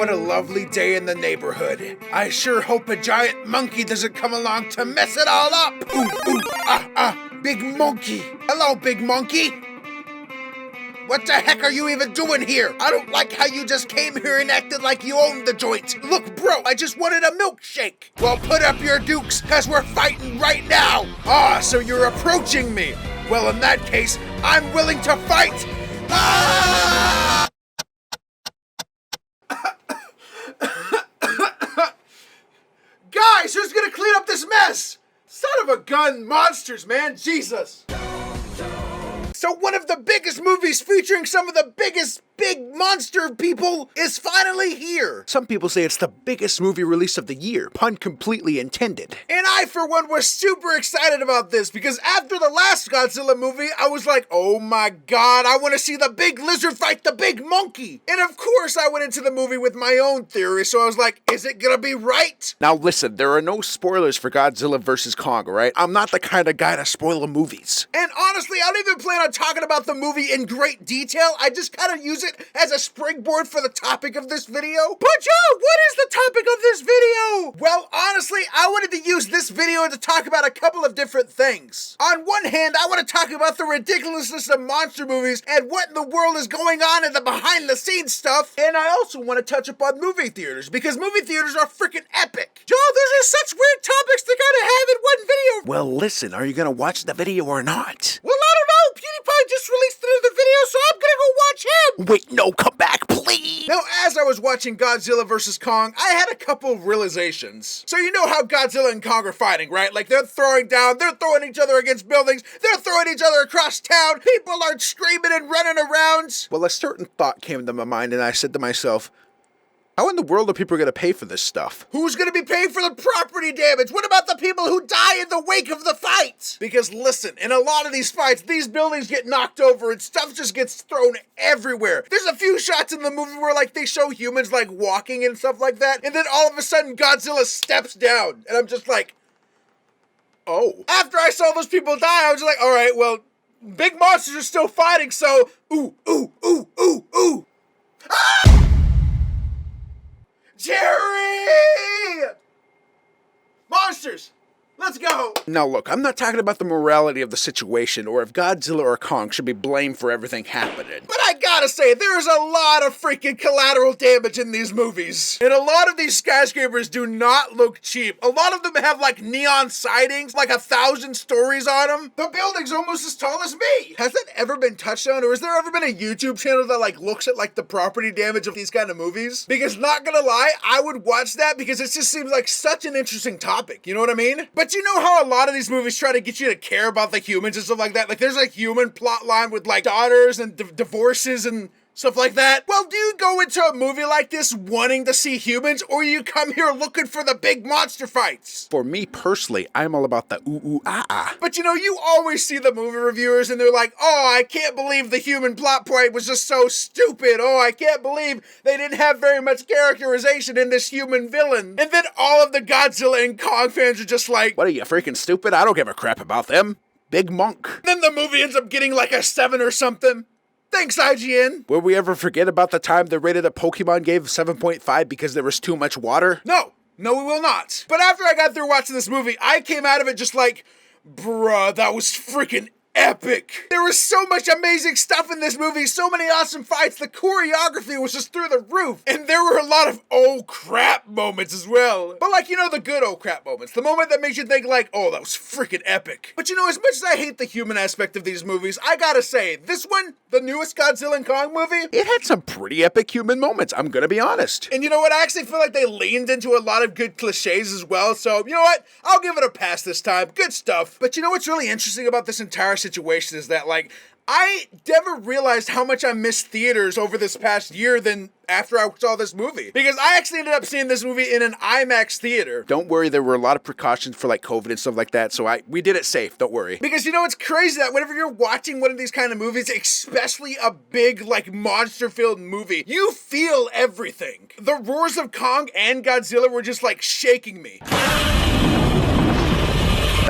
what a lovely day in the neighborhood. I sure hope a giant monkey doesn't come along to mess it all up. Big Monke. Hello, Big Monke. What the heck are you even doing here? I don't like how you just came here and acted like you owned the joint. Look, bro, I just wanted a milkshake. Well, put up your dukes, cause we're fighting right now. So you're approaching me. Well, in that case, I'm willing to fight. Guys, who's gonna clean up this mess? Son of a gun, monsters, man, Jesus. So one of the biggest movies featuring some of the biggest big monster people is finally here. Some people say it's the biggest movie release of the year, pun completely intended. And I, for one, was super excited about this because after the last Godzilla movie, I was like, oh my god, I want to see the big lizard fight the big monkey. And of course, I went into the movie with my own theory, so I was like, is it gonna be right? Now listen, there are no spoilers for Godzilla vs. Kong, alright? I'm not the kind of guy to spoil movies. And honestly, I don't even plan on talking about the movie in great detail. I just kind of use it as a springboard for the topic of this video. But Joe, what is the topic of this video? Well, honestly, I wanted to use this video to talk about a couple of different things. On one hand, I want to talk about the ridiculousness of monster movies and what in the world is going on in the behind the scenes stuff. And I also want to touch upon movie theaters because movie theaters are freaking epic. Joe, those are such weird topics to kind of have in one video. Well, listen, are you going to watch the video or not? Well, I don't know. PewDiePie just released another video, so I'm gonna go watch him! Wait, no, come back, please! Now, as I was watching Godzilla vs. Kong, I had a couple realizations. So you know how Godzilla and Kong are fighting, right? Like, they're throwing each other against buildings, they're throwing each other across town, people are screaming and running around. Well, a certain thought came into my mind, and I said to myself, how in the world are people going to pay for this stuff? Who's going to be paying for the property damage? What about the people who die in the wake of the fight? Because listen, in a lot of these fights, these buildings get knocked over and stuff just gets thrown everywhere. There's a few shots in the movie where like they show humans like walking and stuff like that, and then all of a sudden Godzilla steps down, and I'm just like, oh. After I saw those people die, I was like, all right, well, big monsters are still fighting, so ooh. Ah! Jerry! Monsters! Let's go! Now look, I'm not talking about the morality of the situation or if Godzilla or Kong should be blamed for everything happening. But I gotta say, there's a lot of freaking collateral damage in these movies. And a lot of these skyscrapers do not look cheap. A lot of them have like neon sidings, like 1,000 stories on them. The building's almost as tall as me. Has that ever been touched on, or has there ever been a YouTube channel that like looks at like the property damage of these kind of movies? Because not gonna lie, I would watch that because it just seems like such an interesting topic, you know what I mean? But you know how a lot of these movies try to get you to care about the humans and stuff like that? Like there's a human plot line with like daughters and divorces and stuff like that. Well, do you go into a movie like this wanting to see humans, or you come here looking for the big monster fights? For me personally, I'm all about the ooh-ah-ah. But you know, you always see the movie reviewers and they're like, oh, I can't believe the human plot point was just so stupid. Oh, I can't believe they didn't have very much characterization in this human villain. And then all of the Godzilla and Kong fans are just like, what are you, freaking stupid? I don't give a crap about them. Big Monke. Then the movie ends up getting like a 7 or something. Thanks, IGN. Will we ever forget about the time they rated a Pokemon gave 7.5 because there was too much water? No, we will not. But after I got through watching this movie, I came out of it just like, bruh, that was freaking epic. There was so much amazing stuff in this movie, so many awesome fights, the choreography was just through the roof, and there were a lot of oh crap moments as well. But like, you know, the good oh crap moments, the moment that makes you think like, oh, that was freaking epic. But you know, as much as I hate the human aspect of these movies, I gotta say, this one, the newest Godzilla and Kong movie, it had some pretty epic human moments, I'm gonna be honest. And you know what, I actually feel like they leaned into a lot of good cliches as well, so you know what, I'll give it a pass this time, good stuff. But you know what's really interesting about this entire situation is that like, I never realized how much I missed theaters over this past year than after I saw this movie. Because I actually ended up seeing this movie in an IMAX theater. Don't worry, there were a lot of precautions for like COVID and stuff like that, so we did it safe, don't worry. Because you know, it's crazy that whenever you're watching one of these kind of movies, especially a big like monster-filled movie, you feel everything. The roars of Kong and Godzilla were just like shaking me.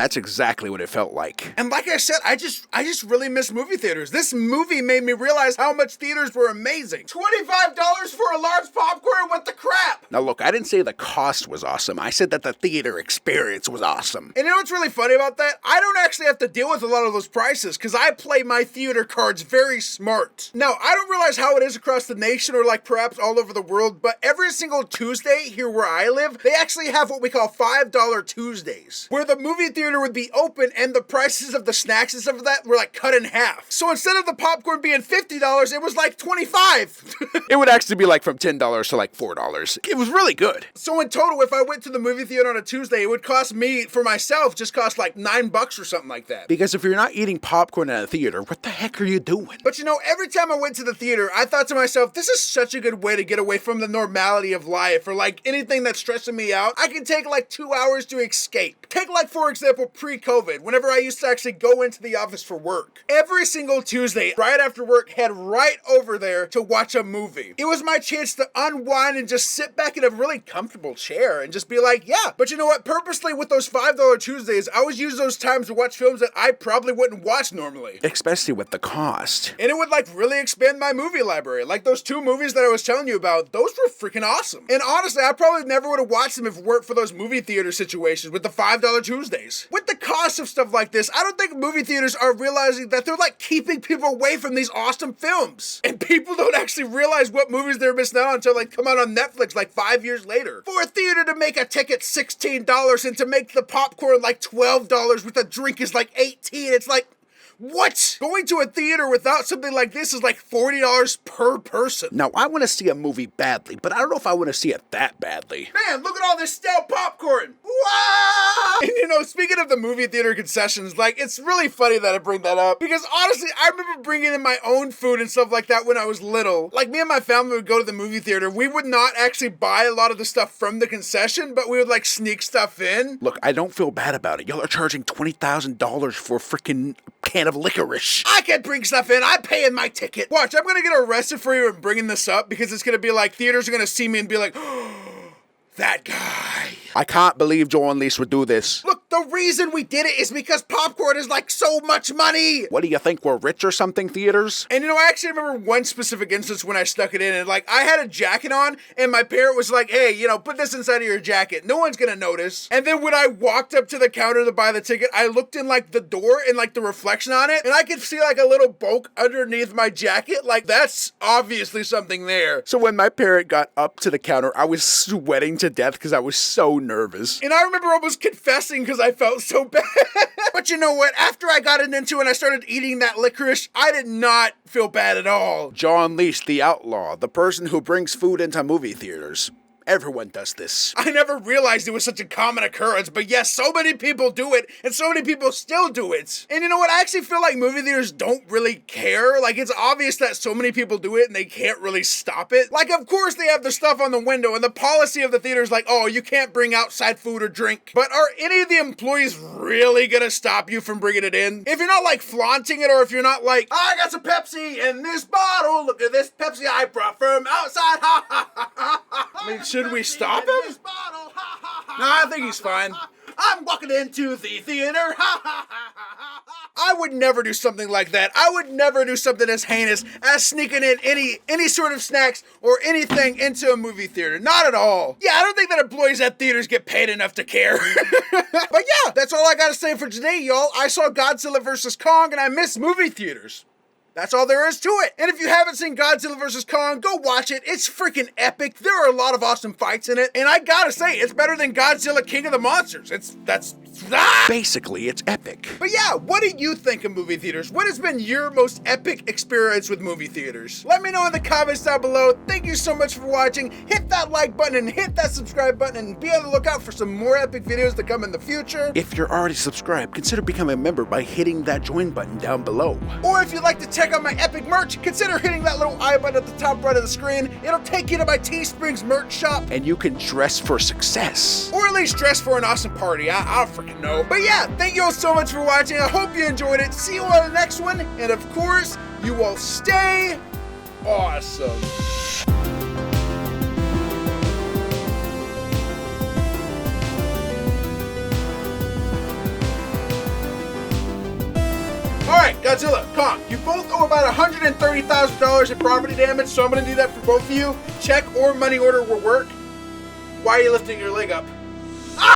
That's exactly what it felt like. And like I said, I just really miss movie theaters. This movie made me realize how much theaters were amazing. $25 for a large popcorn? What the crap? Now look, I didn't say the cost was awesome. I said that the theater experience was awesome. And you know what's really funny about that? I don't actually have to deal with a lot of those prices because I play my theater cards very smart. Now, I don't realize how it is across the nation or like perhaps all over the world, but every single Tuesday here where I live, they actually have what we call $5 Tuesdays, where the movie theater would be open and the prices of the snacks and stuff like that were like cut in half. So instead of the popcorn being $50, it was like $25. It would actually be like from $10 to like $4. It was really good. So in total, if I went to the movie theater on a Tuesday, it would cost me, for myself, just cost like $9 or something like that. Because if you're not eating popcorn at a theater, what the heck are you doing? But you know, every time I went to the theater, I thought to myself, this is such a good way to get away from the normality of life or like anything that's stressing me out. I can take like 2 hours to escape. Take like, for example, pre-COVID, whenever I used to actually go into the office for work. Every single Tuesday, right after work, head right over there to watch a movie. It was my chance to unwind and just sit back in a really comfortable chair and just be like, yeah. But you know what? Purposely with those $5 Tuesdays, I always use those times to watch films that I probably wouldn't watch normally. Especially with the cost. And it would like really expand my movie library. Like those 2 movies that I was telling you about, those were freaking awesome. And honestly, I probably never would have watched them if it weren't for those movie theater situations with the $5 Tuesdays. With the cost of stuff like this, I don't think movie theaters are realizing that they're like keeping people away from these awesome films. And people don't actually realize what movies they're missing out on until they come out on Netflix like 5 years later. For a theater to make a ticket $16 and to make the popcorn like $12 with a drink is like $18, it's like, what? Going to a theater without something like this is like $40 per person. Now, I want to see a movie badly, but I don't know if I want to see it that badly. Man, look at all this stale popcorn. Wow! And you know, speaking of the movie theater concessions, like, it's really funny that I bring that up because honestly, I remember bringing in my own food and stuff like that when I was little. Like, me and my family would go to the movie theater. We would not actually buy a lot of the stuff from the concession, but we would like sneak stuff in. Look, I don't feel bad about it. Y'all are charging $20,000 for a freaking can of licorice. I can bring stuff in. I'm paying my ticket. Watch, I'm gonna get arrested for even bringing this up because it's gonna be like theaters are gonna see me and be like, oh, that guy. I can't believe Jawunleashed would do this. Look, the reason we did it is because popcorn is like so much money. What do you think, we're rich or something, theaters? And you know, I actually remember one specific instance when I stuck it in and like I had a jacket on and my parent was like, hey, you know, put this inside of your jacket. No one's gonna notice. And then when I walked up to the counter to buy the ticket, I looked in like the door and like the reflection on it and I could see like a little bulk underneath my jacket. Like that's obviously something there. So when my parent got up to the counter, I was sweating to death because I was so nervous. And I remember almost confessing because I felt so bad. But you know what? After I got into it and I started eating that licorice, I did not feel bad at all. Jawunleashed, the outlaw, the person who brings food into movie theaters. Everyone does this. I never realized it was such a common occurrence, but yes, so many people do it, and so many people still do it. And you know what? I actually feel like movie theaters don't really care. Like, it's obvious that so many people do it, and they can't really stop it. Like, of course they have the stuff on the window, and the policy of the theater is like, oh, you can't bring outside food or drink. But are any of the employees really gonna stop you from bringing it in? If you're not, like, flaunting it, or if you're not like, I got some Pepsi in this bottle, look at this Pepsi I brought from outside, ha ha ha ha ha. I mean, should we stop him? No, I think he's fine. I'm walking into the theater. I would never do something like that. I would never do something as heinous as sneaking in any sort of snacks or anything into a movie theater. Not at all. Yeah, I don't think that employees at theaters get paid enough to care. But yeah, that's all I gotta say for today, y'all. I saw Godzilla vs. Kong and I miss movie theaters. That's all there is to it. And if you haven't seen Godzilla vs. Kong, go watch it. It's freaking epic. There are a lot of awesome fights in it. And I gotta say, it's better than Godzilla King of the Monsters. Basically, it's epic. But yeah, what do you think of movie theaters? What has been your most epic experience with movie theaters? Let me know in the comments down below. Thank you so much for watching. Hit that like button and hit that subscribe button and be on the lookout for some more epic videos to come in the future. If you're already subscribed, consider becoming a member by hitting that join button down below. Or if you'd like to check out my epic merch, consider hitting that little I button at the top right of the screen. It'll take you to my Teesprings merch shop. And you can dress for success. Or at least dress for an awesome party. I don't freaking know. But yeah, thank you all so much for watching. I hope you enjoyed it. See you on the next one. And of course, you all stay awesome. Godzilla, Kong, you both owe about $130,000 in property damage, so I'm gonna do that for both of you. Check or money order will work. Why are you lifting your leg up?